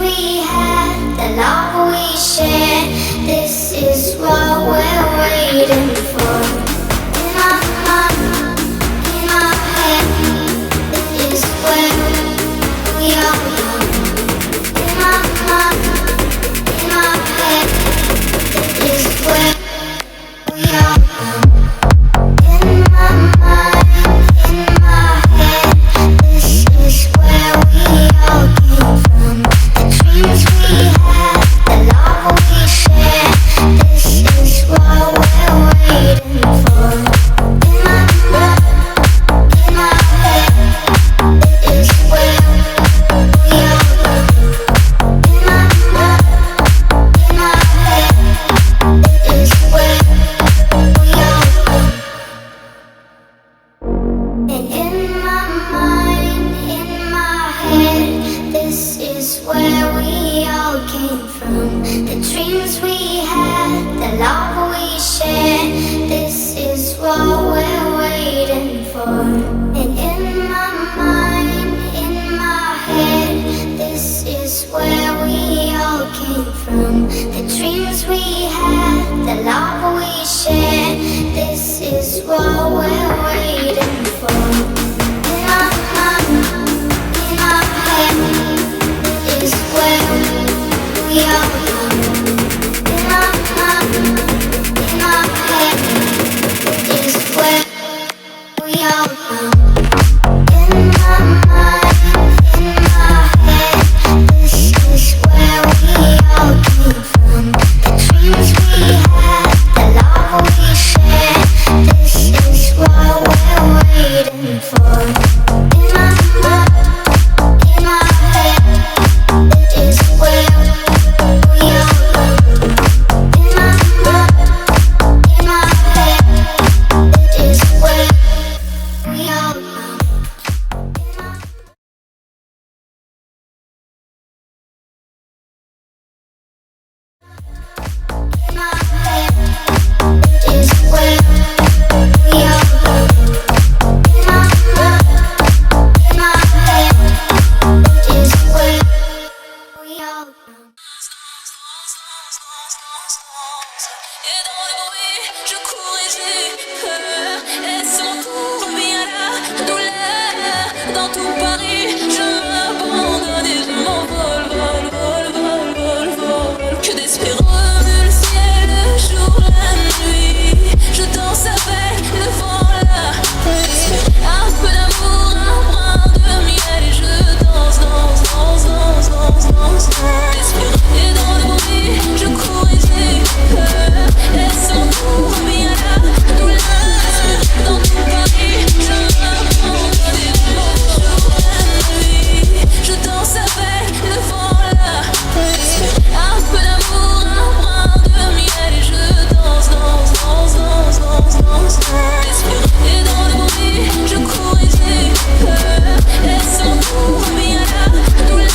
we had, the love we shared. This is what we're waiting for. In our mind, in our head, this is where we are young. In our mind, in our head, this is where we are young. In my mind, in my head, this is where we all came from. The dreams we had, the love we shared. This is what we're waiting for. In my mind, in my head, this is where we all came from. In my mind, in my head, this is where we all came from. And in my mind, in my head, this is where we all came from. The dreams we had, the love we shared. This is what we're waiting for. And in my mind, in my head, this is where we all came from. The dreams we had, the love we shared. This is what we're waiting for. In our mind, in our head, this is where we are young. In our mind, in our head, this is where we are young. In my mind, in my head, this is where we all came from. The dreams we had, the love we shared. This is what we're waiting for. In my mind, in my head, this is where we are young. In my mind, in my head, this is where we are young. In my head, this is where we are young. In my mind, in my head, this is where we are young. Et dans le bruit, je cours et j'ai peur. Est-ce mon tour ou bien la douleur? Dans tout Paris, je m'abandonne et je m'envole, vol, vol, vol, vol, vol. Que d'esprit remue le ciel, le jour, la nuit. Je danse avec le vent, la pluie. Un peu d'amour, un brin de miel et je danse, danse, danse, danse, danse, danse. Et dans le bruit, je cours et j'ai peur. Est-ce mon tour ou bien la douleur? Dans tout Paris, je m'abandonne et je m'envole, la nuit. Je danse avec le vent, la pluie. Un peu d'amour, un brin de miel et je danse, danse, danse, danse, danse, danse. Et dans le bruit, je cours et j'ai peur. Est-ce mon tour ou bien la douleur?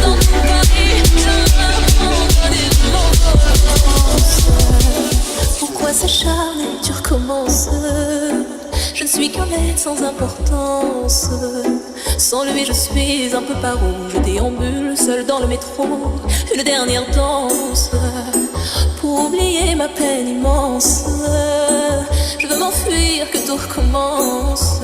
Dans tout Paris, je m'abandonne et je m'envole. Pourquoi s'acharner, tu recommences? Je ne suis qu'un être sans importance. Sans lui, je suis un peu paro. Je déambule seul dans le métro. Une dernière danse pour oublier ma peine immense. Je veux m'enfuir, que tout recommence.